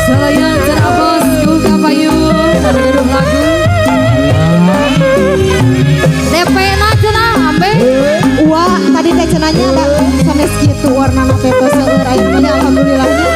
Sayang cerabos juga payung gaduh lagu DP na cenah ambe Wah tadi teh cenanya ada sanes kitu warna teh seueur aya teh alhamdulillahnya.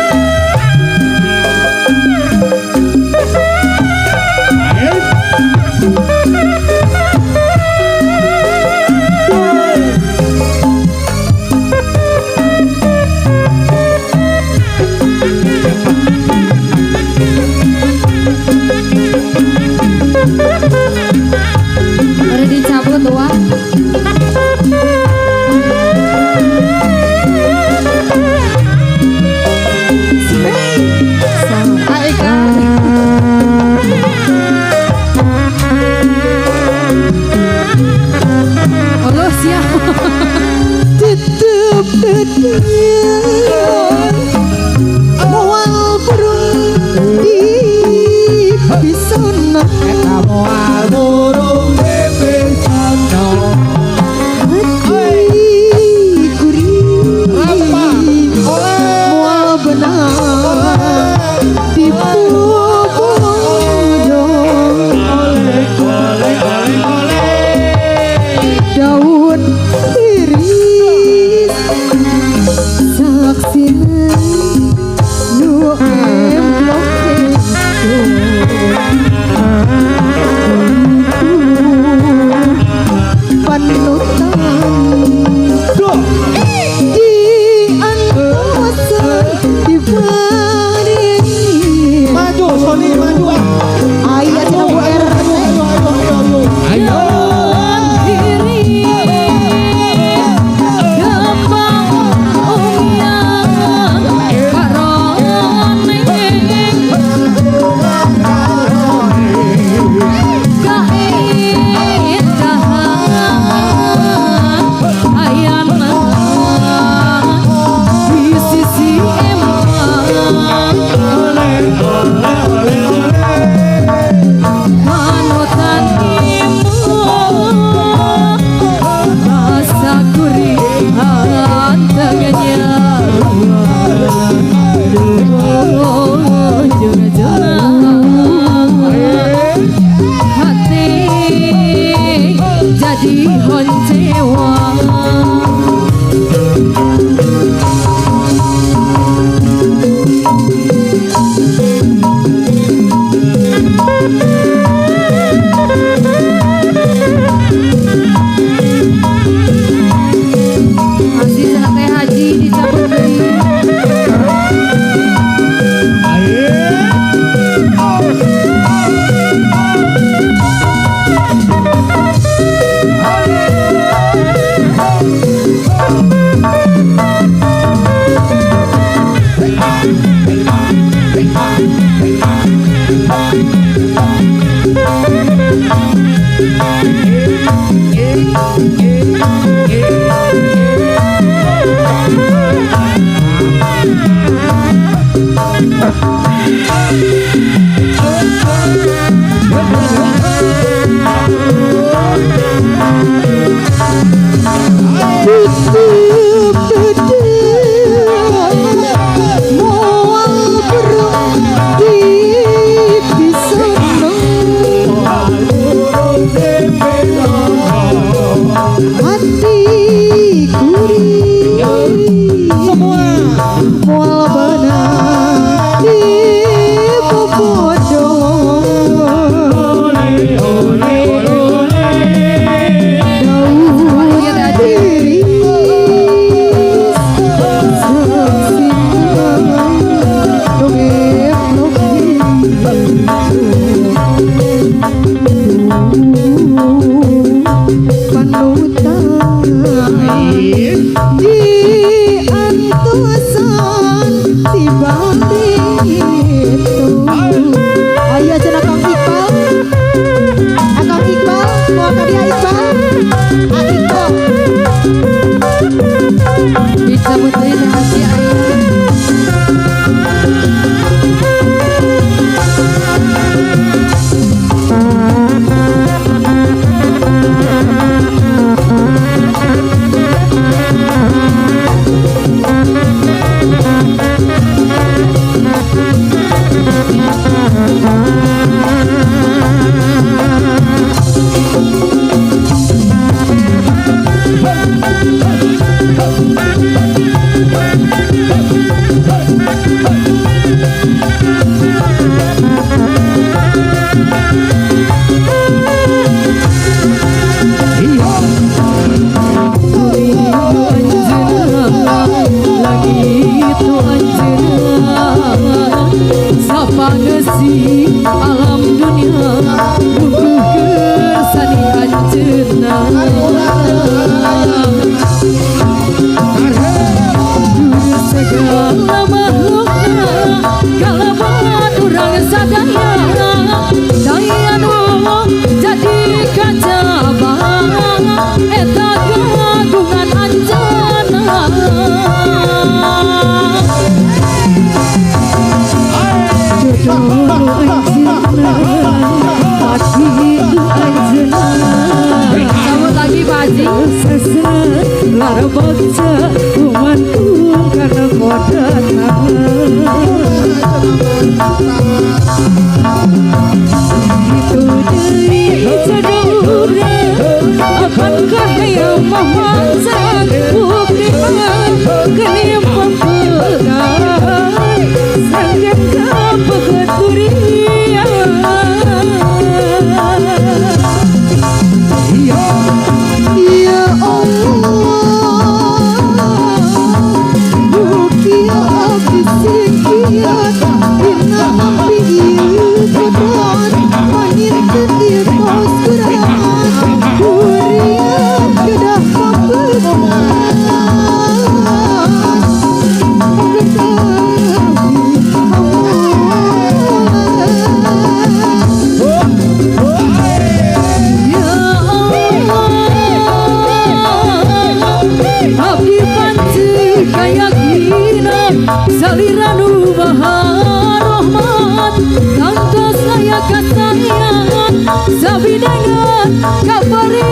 hidangan kabari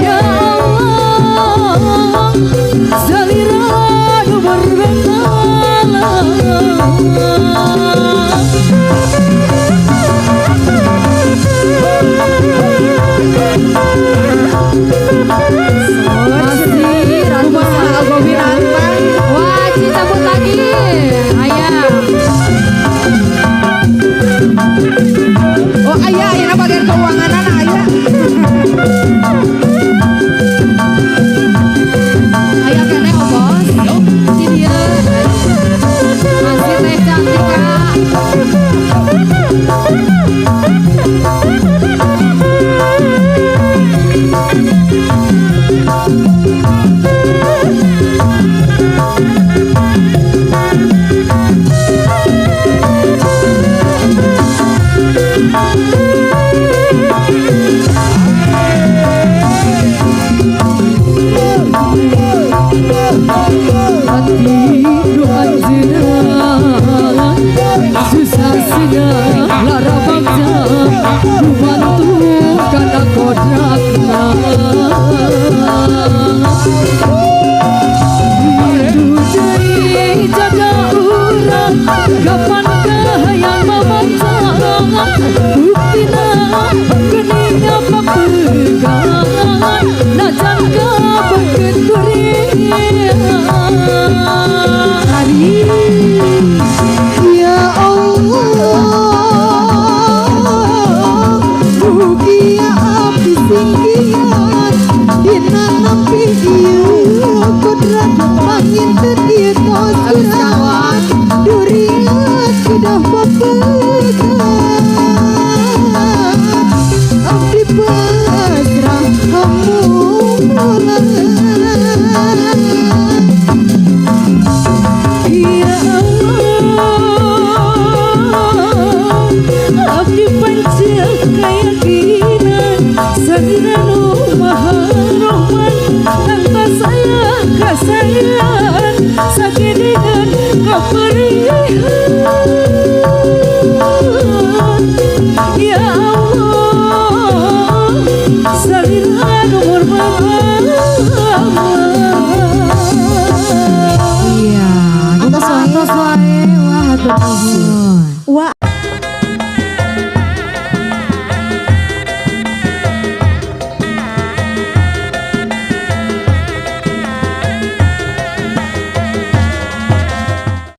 ya Allah salira nomor masih Rangga Gobirantang. Wah, cabut lagi. Ayah. Oh ayah, ayah bagian keuangan anak ayah. Ayah kene oh bos. Ini dia. Masih teh cantik kak. Hati doan jenang susah senang lara bangsa membantu karena kodratna rindu dari jaga urang kapan yang memanjang buktina geninga pepegangan najan kabeket hari Ya Allah Mugia api singgian Dina nampi ieu kodrat Mangin teu kawan Durian sudah pepegang Abdi pasrah hamulan ya Allah abdi pancel keyakinan sarana maha rohman tanpa saya kasayaan sagedegan kaperihan ya Allah salira nomor Iya, atas wae. wae wah hatur nuhun.